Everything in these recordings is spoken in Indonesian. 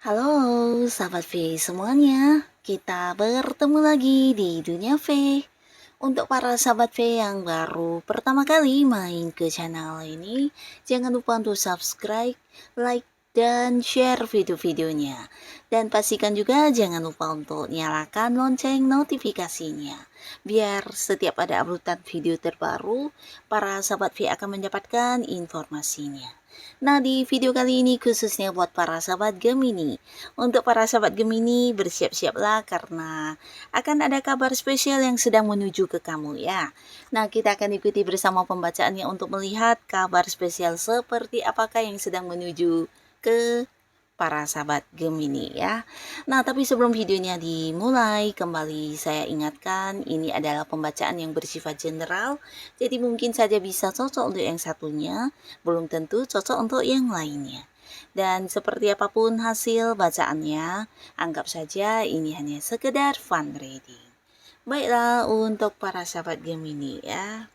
Halo sahabat V semuanya, kita bertemu lagi di Dunia V. Untuk para sahabat V yang baru pertama kali main ke channel ini, jangan lupa untuk subscribe, like, dan share video-videonya. Dan pastikan juga jangan lupa untuk nyalakan lonceng notifikasinya. Biar setiap ada uploadan video terbaru, para sahabat V akan mendapatkan informasinya. Nah, di video kali ini khususnya buat para sahabat Gemini. Untuk para sahabat Gemini, bersiap-siaplah karena akan ada kabar spesial yang sedang menuju ke kamu ya. Nah, kita akan ikuti bersama pembacaannya untuk melihat kabar spesial seperti apakah yang sedang menuju ke para sahabat Gemini ya. Nah, tapi sebelum videonya dimulai, kembali saya ingatkan ini adalah pembacaan yang bersifat general, jadi mungkin saja bisa cocok untuk yang satunya, belum tentu cocok untuk yang lainnya. Dan seperti apapun hasil bacaannya, anggap saja ini hanya sekedar fun reading. Baiklah, untuk para sahabat Gemini ya,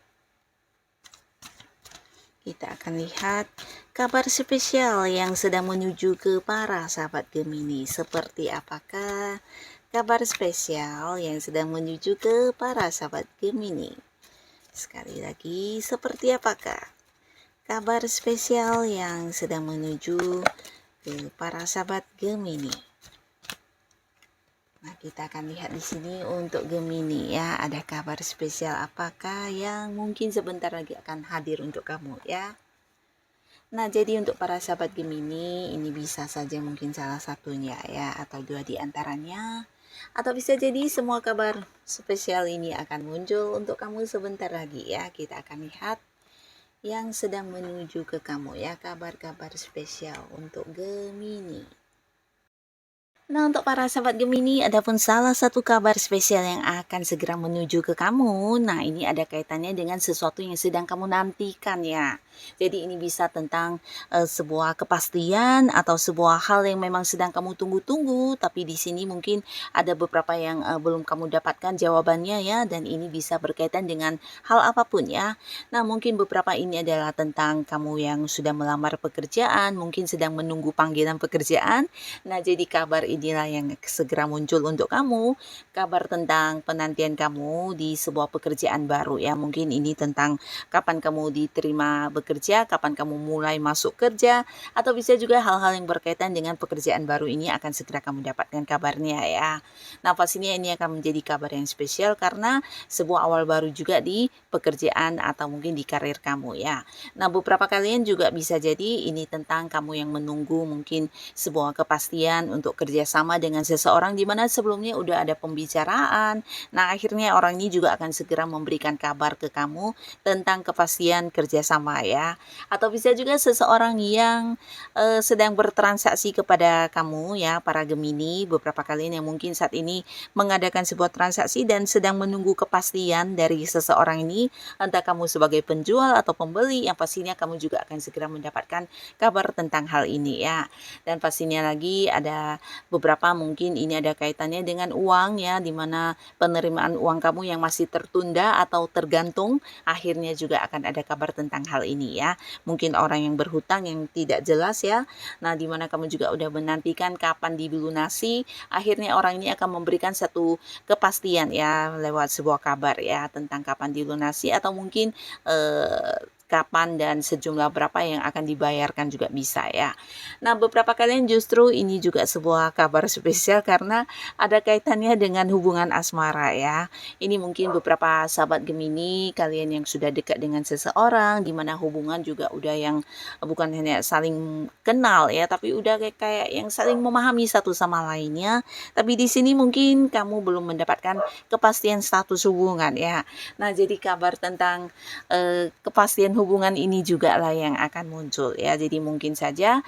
kita akan lihat kabar spesial yang sedang menuju ke para sahabat Gemini. Seperti apakah kabar spesial yang sedang menuju ke para sahabat Gemini? Sekali lagi, seperti apakah kabar spesial yang sedang menuju ke para sahabat Gemini? Nah, kita akan lihat di sini untuk Gemini ya, ada kabar spesial apakah yang mungkin sebentar lagi akan hadir untuk kamu ya. Nah, jadi untuk para sahabat Gemini, ini bisa saja mungkin salah satunya ya, atau dua di antaranya. Atau bisa jadi semua kabar spesial ini akan muncul untuk kamu sebentar lagi ya. Kita akan lihat yang sedang menuju ke kamu ya, kabar-kabar spesial untuk Gemini. Nah, untuk para sahabat Gemini, adapun salah satu kabar spesial yang akan segera menuju ke kamu. Nah, ini ada kaitannya dengan sesuatu yang sedang kamu nantikan ya. Jadi ini bisa tentang sebuah kepastian atau sebuah hal yang memang sedang kamu tunggu-tunggu, tapi di sini mungkin ada beberapa yang belum kamu dapatkan jawabannya ya, dan ini bisa berkaitan dengan hal apapun ya. Nah, mungkin beberapa ini adalah tentang kamu yang sudah melamar pekerjaan, mungkin sedang menunggu panggilan pekerjaan. Nah, jadi kabar inilah yang segera muncul untuk kamu, kabar tentang penantian kamu di sebuah pekerjaan baru ya. Mungkin ini tentang kapan kamu diterima bekerja, kapan kamu mulai masuk kerja, atau bisa juga hal-hal yang berkaitan dengan pekerjaan baru ini akan segera kamu dapatkan kabarnya ya. Nah, pastinya ini akan menjadi kabar yang spesial karena sebuah awal baru juga di pekerjaan atau mungkin di karir kamu ya. Nah, beberapa kalian juga bisa jadi ini tentang kamu yang menunggu mungkin sebuah kepastian untuk kerjasama dengan seseorang di mana sebelumnya udah ada pembicaraan. Nah, akhirnya orang ini juga akan segera memberikan kabar ke kamu tentang kepastian kerjasama ya. Atau bisa juga seseorang yang sedang bertransaksi kepada kamu ya, para Gemini, beberapa kalian yang mungkin saat ini mengadakan sebuah transaksi dan sedang menunggu kepastian dari seseorang ini, entah kamu sebagai penjual atau pembeli, yang pastinya kamu juga akan segera mendapatkan kabar tentang hal ini ya. Dan pastinya lagi ada beberapa mungkin ini ada kaitannya dengan uang ya, dimana penerimaan uang kamu yang masih tertunda atau tergantung, akhirnya juga akan ada kabar tentang hal ini ya. Mungkin orang yang berhutang yang tidak jelas ya, nah dimana kamu juga udah menantikan kapan dilunasi, akhirnya orang ini akan memberikan satu kepastian ya lewat sebuah kabar ya tentang kapan dilunasi, atau mungkin kapan dan sejumlah berapa yang akan dibayarkan juga bisa ya. Nah, beberapa kalian justru ini juga sebuah kabar spesial karena ada kaitannya dengan hubungan asmara ya. Ini mungkin beberapa sahabat Gemini, kalian yang sudah dekat dengan seseorang, di mana hubungan juga udah yang bukan hanya saling kenal ya, tapi udah kayak yang saling memahami satu sama lainnya. Tapi di sini mungkin kamu belum mendapatkan kepastian status hubungan ya. Nah, jadi kabar tentang kepastian hubungan ini juga lah yang akan muncul ya. Jadi mungkin saja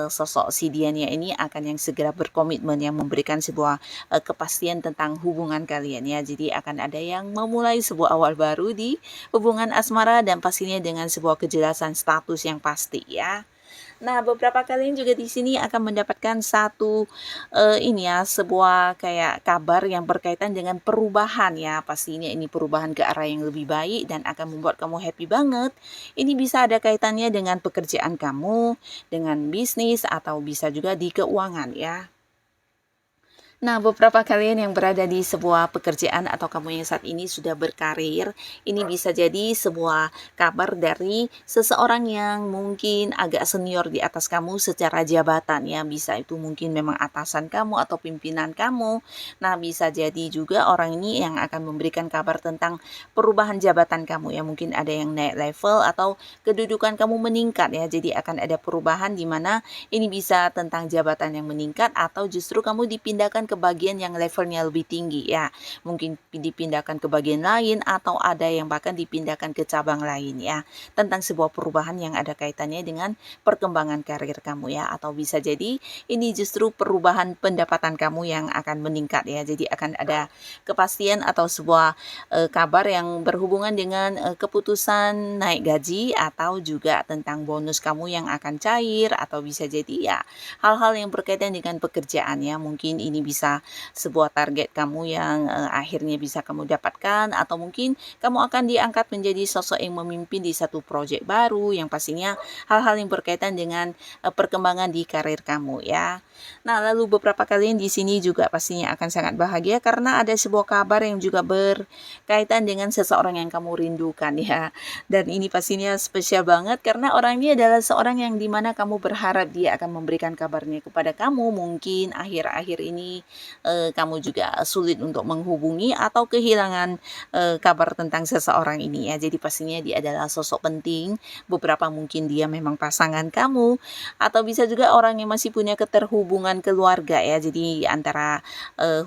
sosok si Diania ini akan yang segera berkomitmen yang memberikan sebuah kepastian tentang hubungan kalian ya. Jadi akan ada yang memulai sebuah awal baru di hubungan asmara dan pastinya dengan sebuah kejelasan status yang pasti ya. Nah, beberapa kalian juga di sini akan mendapatkan satu sebuah kayak kabar yang berkaitan dengan perubahan ya. Pastinya ini perubahan ke arah yang lebih baik dan akan membuat kamu happy banget. Ini bisa ada kaitannya dengan pekerjaan kamu, dengan bisnis atau bisa juga di keuangan ya. Nah, beberapa kalian yang berada di sebuah pekerjaan atau kamu yang saat ini sudah berkarir, ini bisa jadi sebuah kabar dari seseorang yang mungkin agak senior di atas kamu secara jabatan ya. Bisa itu mungkin memang atasan kamu atau pimpinan kamu. Nah, bisa jadi juga orang ini yang akan memberikan kabar tentang perubahan jabatan kamu ya. Mungkin ada yang naik level atau kedudukan kamu meningkat ya. Jadi akan ada perubahan di mana ini bisa tentang jabatan yang meningkat atau justru kamu dipindahkan ke bagian yang levelnya lebih tinggi ya. Mungkin dipindahkan ke bagian lain atau ada yang bahkan dipindahkan ke cabang lain ya. Tentang sebuah perubahan yang ada kaitannya dengan perkembangan karir kamu ya. Atau bisa jadi ini justru perubahan pendapatan kamu yang akan meningkat ya. Jadi akan ada kepastian atau sebuah kabar yang berhubungan dengan keputusan naik gaji atau juga tentang bonus kamu yang akan cair atau bisa jadi ya hal-hal yang berkaitan dengan pekerjaan ya. Mungkin ini bisa sebuah target kamu yang akhirnya bisa kamu dapatkan atau mungkin kamu akan diangkat menjadi sosok yang memimpin di satu proyek baru yang pastinya hal-hal yang berkaitan dengan perkembangan di karir kamu ya. Nah, lalu beberapa kalian di sini juga pastinya akan sangat bahagia karena ada sebuah kabar yang juga berkaitan dengan seseorang yang kamu rindukan ya. Dan ini pastinya spesial banget karena orang ini adalah seorang yang dimana kamu berharap dia akan memberikan kabarnya kepada kamu. Mungkin akhir-akhir ini kamu juga sulit untuk menghubungi atau kehilangan kabar tentang seseorang ini ya. Jadi pastinya dia adalah sosok penting. Beberapa mungkin dia memang pasangan kamu atau bisa juga orang yang masih punya keterhubungan keluarga ya. Jadi antara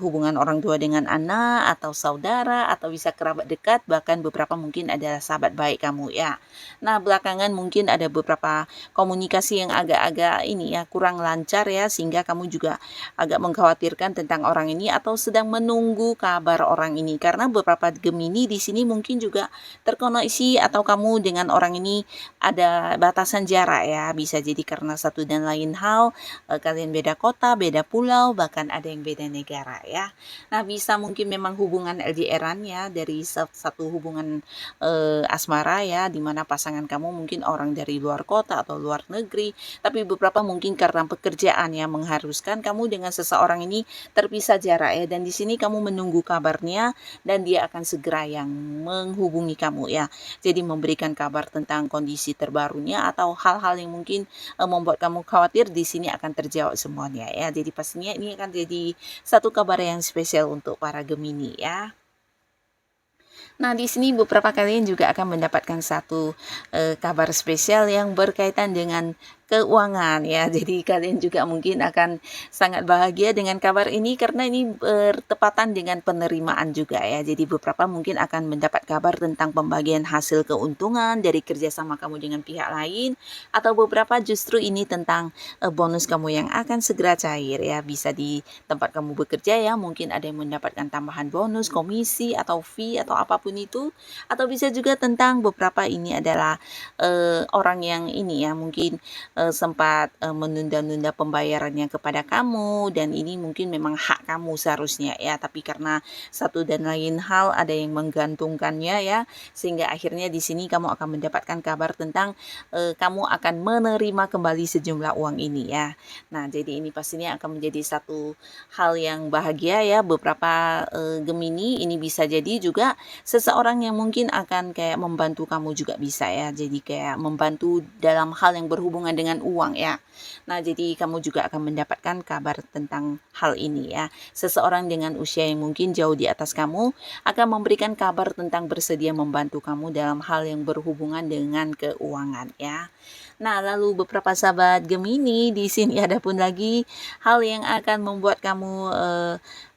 hubungan orang tua dengan anak atau saudara atau bisa kerabat dekat, bahkan beberapa mungkin adalah sahabat baik kamu ya. Nah, belakangan mungkin ada beberapa komunikasi yang agak-agak ini ya kurang lancar ya, sehingga kamu juga agak mengkhawatirkan tentang orang ini atau sedang menunggu kabar orang ini karena beberapa Gemini di sini mungkin juga terkoneksi atau kamu dengan orang ini ada batasan jarak ya. Bisa jadi karena satu dan lain hal kalian beda kota, beda pulau, bahkan ada yang beda negara ya. Nah, bisa mungkin memang hubungan LDR-an ya dari satu hubungan asmara ya, dimana pasangan kamu mungkin orang dari luar kota atau luar negeri, tapi beberapa mungkin karena pekerjaan yang mengharuskan kamu dengan seseorang ini terpisah jarak ya, dan di sini kamu menunggu kabarnya dan dia akan segera yang menghubungi kamu ya. Jadi memberikan kabar tentang kondisi terbarunya atau hal-hal yang mungkin membuat kamu khawatir di sini akan terjawab semuanya ya. Jadi pastinya ini akan jadi satu kabar yang spesial untuk para Gemini ya. Nah, di sini beberapa kalian juga akan mendapatkan satu kabar spesial yang berkaitan dengan keuangan ya. Jadi kalian juga mungkin akan sangat bahagia dengan kabar ini karena ini bertepatan dengan penerimaan juga ya. Jadi beberapa mungkin akan mendapat kabar tentang pembagian hasil keuntungan dari kerjasama kamu dengan pihak lain atau beberapa justru ini tentang bonus kamu yang akan segera cair ya. Bisa di tempat kamu bekerja ya, mungkin ada yang mendapatkan tambahan bonus, komisi atau fee atau apapun itu, atau bisa juga tentang beberapa ini adalah orang yang ini ya mungkin sempat menunda-nunda pembayarannya kepada kamu dan ini mungkin memang hak kamu seharusnya ya, tapi karena satu dan lain hal ada yang menggantungkannya ya, sehingga akhirnya di sini kamu akan mendapatkan kabar tentang kamu akan menerima kembali sejumlah uang ini ya. Nah, jadi ini pastinya akan menjadi satu hal yang bahagia ya. Beberapa Gemini ini bisa jadi juga seseorang yang mungkin akan kayak membantu kamu juga bisa ya. Jadi kayak membantu dalam hal yang berhubungan dengan uang ya. Nah, jadi kamu juga akan mendapatkan kabar tentang hal ini ya. Seseorang dengan usia yang mungkin jauh di atas kamu akan memberikan kabar tentang bersedia membantu kamu dalam hal yang berhubungan dengan keuangan ya. Nah, lalu beberapa sahabat Gemini di sini ada pun lagi hal yang akan membuat kamu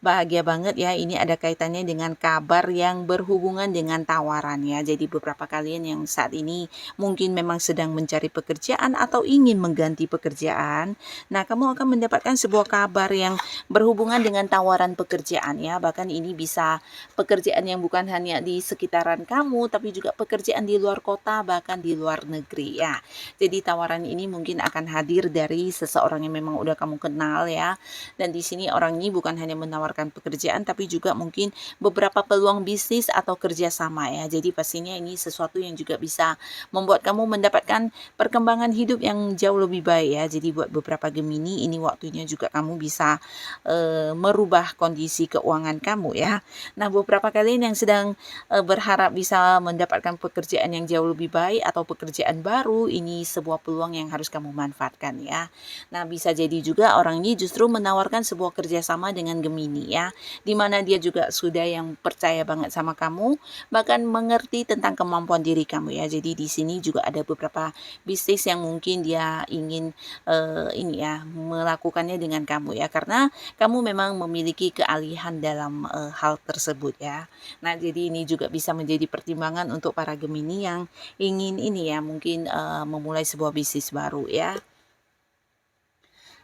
bahagia banget ya. Ini ada kaitannya dengan kabar yang berhubungan dengan tawaran ya. Jadi beberapa kalian yang saat ini mungkin memang sedang mencari pekerjaan atau ingin ingin mengganti pekerjaan, nah kamu akan mendapatkan sebuah kabar yang berhubungan dengan tawaran pekerjaan ya. Bahkan ini bisa pekerjaan yang bukan hanya di sekitaran kamu, tapi juga pekerjaan di luar kota, bahkan di luar negeri ya. Jadi tawaran ini mungkin akan hadir dari seseorang yang memang udah kamu kenal ya. Dan di sini orang ini bukan hanya menawarkan pekerjaan, tapi juga mungkin beberapa peluang bisnis atau kerjasama ya. Jadi pastinya ini sesuatu yang juga bisa membuat kamu mendapatkan perkembangan hidup yang jauh lebih baik ya. Jadi buat beberapa Gemini ini waktunya juga kamu bisa merubah kondisi keuangan kamu ya. Nah, beberapa kalian yang sedang berharap bisa mendapatkan pekerjaan yang jauh lebih baik atau pekerjaan baru, ini sebuah peluang yang harus kamu manfaatkan ya. Nah, bisa jadi juga orang ini justru menawarkan sebuah kerjasama dengan Gemini ya, di mana dia juga sudah yang percaya banget sama kamu, bahkan mengerti tentang kemampuan diri kamu ya. Jadi di sini juga ada beberapa bisnis yang mungkin dia ingin ini ya melakukannya dengan kamu ya, karena kamu memang memiliki keahlian dalam hal tersebut ya. Nah, jadi ini juga bisa menjadi pertimbangan untuk para Gemini yang ingin ini ya mungkin memulai sebuah bisnis baru ya.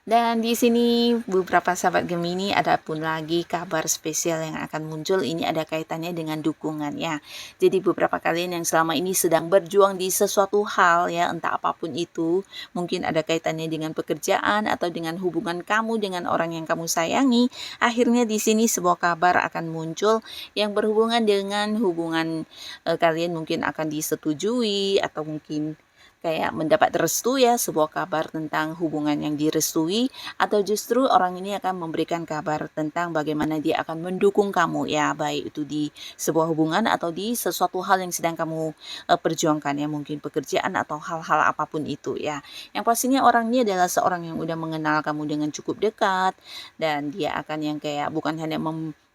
Dan di sini beberapa sahabat Gemini ada pun lagi kabar spesial yang akan muncul. Ini ada kaitannya dengan dukungan ya. Jadi beberapa kalian yang selama ini sedang berjuang di sesuatu hal ya, entah apapun itu, mungkin ada kaitannya dengan pekerjaan atau dengan hubungan kamu dengan orang yang kamu sayangi. Akhirnya di sini sebuah kabar akan muncul yang berhubungan dengan hubungan kalian mungkin akan disetujui atau mungkin kayak mendapat restu ya, sebuah kabar tentang hubungan yang direstui, atau justru orang ini akan memberikan kabar tentang bagaimana dia akan mendukung kamu ya, baik itu di sebuah hubungan atau di sesuatu hal yang sedang kamu perjuangkan ya, mungkin pekerjaan atau hal-hal apapun itu ya. Yang pastinya orang ini adalah seorang yang udah mengenal kamu dengan cukup dekat, dan dia akan yang kayak bukan hanya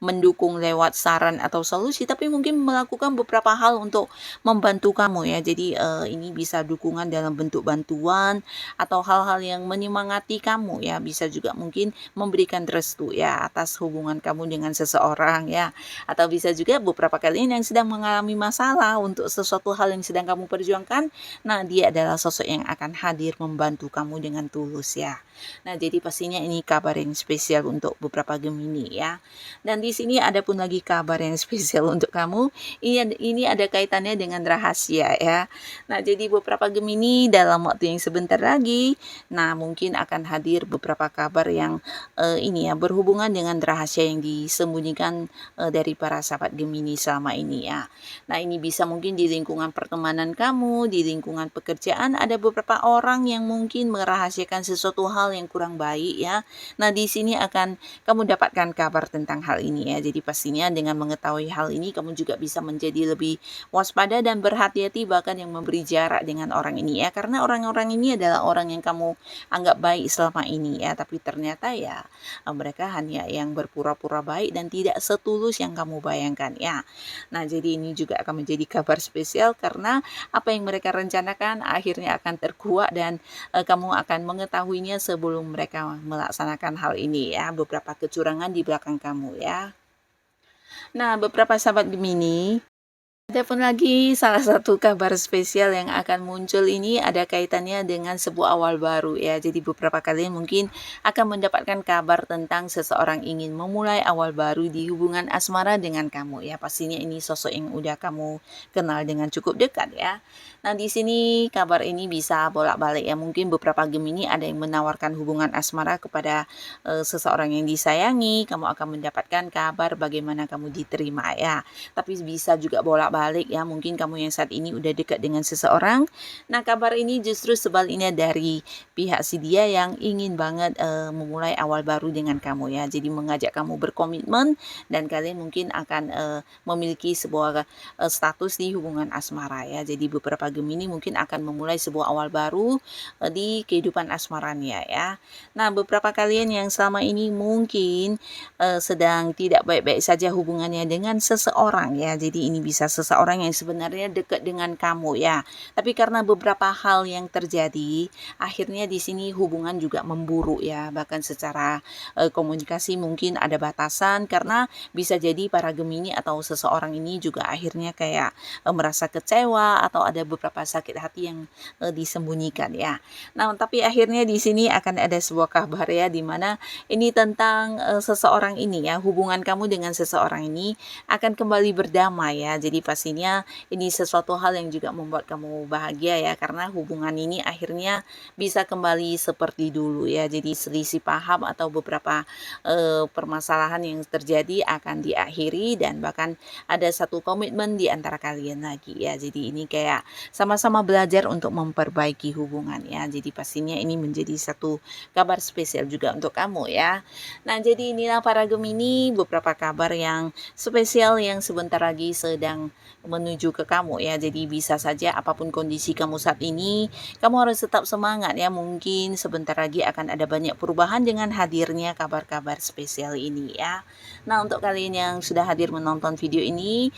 mendukung lewat saran atau solusi, tapi mungkin melakukan beberapa hal untuk membantu kamu ya. Jadi ini bisa dukungan dalam bentuk bantuan atau hal-hal yang menyemangati kamu ya. Bisa juga mungkin memberikan restu ya atas hubungan kamu dengan seseorang ya. Atau bisa juga beberapa kalian yang sedang mengalami masalah untuk sesuatu hal yang sedang kamu perjuangkan. Nah, dia adalah sosok yang akan hadir membantu kamu dengan tulus ya. Nah, jadi pastinya ini kabar yang spesial untuk beberapa Gemini ya. Dan di sini ada pun lagi kabar yang spesial untuk kamu. Ini ada kaitannya dengan rahasia ya. Nah, jadi beberapa Gemini dalam waktu yang sebentar lagi, nah mungkin akan hadir beberapa kabar yang ini ya berhubungan dengan rahasia yang disembunyikan dari para sahabat Gemini selama ini ya. Nah, ini bisa mungkin di lingkungan pertemanan kamu, di lingkungan pekerjaan ada beberapa orang yang mungkin merahasiakan sesuatu hal yang kurang baik ya. Nah, di sini akan kamu dapatkan kabar tentang hal ini ya. Jadi pastinya dengan mengetahui hal ini kamu juga bisa menjadi lebih waspada dan berhati-hati, bahkan yang memberi jarak dengan orang ini ya. Karena orang-orang ini adalah orang yang kamu anggap baik selama ini ya, tapi ternyata ya mereka hanya yang berpura-pura baik dan tidak setulus yang kamu bayangkan ya. Nah, jadi ini juga akan menjadi kabar spesial karena apa yang mereka rencanakan akhirnya akan terkuak dan kamu akan mengetahuinya sebelum mereka melaksanakan hal ini ya. Beberapa kecurangan di belakang kamu ya. Nah, beberapa sahabat Gemini, ada pun lagi salah satu kabar spesial yang akan muncul ini ada kaitannya dengan sebuah awal baru ya. Jadi beberapa kalian mungkin akan mendapatkan kabar tentang seseorang ingin memulai awal baru di hubungan asmara dengan kamu ya. Pastinya ini sosok yang udah kamu kenal dengan cukup dekat ya. Nah, di sini kabar ini bisa bolak-balik ya. Mungkin beberapa Gemini ada yang menawarkan hubungan asmara kepada seseorang yang disayangi. Kamu akan mendapatkan kabar bagaimana kamu diterima ya. Tapi bisa juga bolak-balik ya, mungkin kamu yang saat ini udah dekat dengan seseorang. Nah, kabar ini justru sebaliknya dari pihak si dia yang ingin banget memulai awal baru dengan kamu ya. Jadi mengajak kamu berkomitmen dan kalian mungkin akan memiliki sebuah status di hubungan asmara ya. Jadi beberapa Gemini mungkin akan memulai sebuah awal baru di kehidupan asmaranya ya. Nah, beberapa kalian yang selama ini mungkin sedang tidak baik-baik saja hubungannya dengan seseorang ya. Jadi ini bisa seseorang yang sebenarnya dekat dengan kamu ya. Tapi karena beberapa hal yang terjadi, akhirnya di sini hubungan juga memburuk ya. Bahkan secara komunikasi mungkin ada batasan, karena bisa jadi para Gemini atau seseorang ini juga akhirnya kayak merasa kecewa atau ada beberapa sakit hati yang disembunyikan ya. Nah, tapi akhirnya di sini akan ada sebuah kabar ya, di mana ini tentang seseorang ini ya, hubungan kamu dengan seseorang ini akan kembali berdamai ya. Jadi pastinya ini sesuatu hal yang juga membuat kamu bahagia ya, karena hubungan ini akhirnya bisa kembali seperti dulu ya. Jadi selisih paham atau beberapa permasalahan yang terjadi akan diakhiri, dan bahkan ada satu komitmen di antara kalian lagi ya. Jadi ini kayak sama-sama belajar untuk memperbaiki hubungan ya. Jadi pastinya ini menjadi satu kabar spesial juga untuk kamu ya. Nah, jadi inilah para Gemini beberapa kabar yang spesial yang sebentar lagi sedang menuju ke kamu ya. Jadi bisa saja apapun kondisi kamu saat ini, kamu harus tetap semangat ya. Mungkin sebentar lagi akan ada banyak perubahan dengan hadirnya kabar-kabar spesial ini ya. Nah, untuk kalian yang sudah hadir menonton video ini,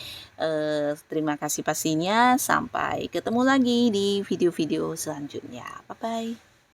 terima kasih pastinya. Sampai ketemu lagi di video-video selanjutnya. Bye-bye.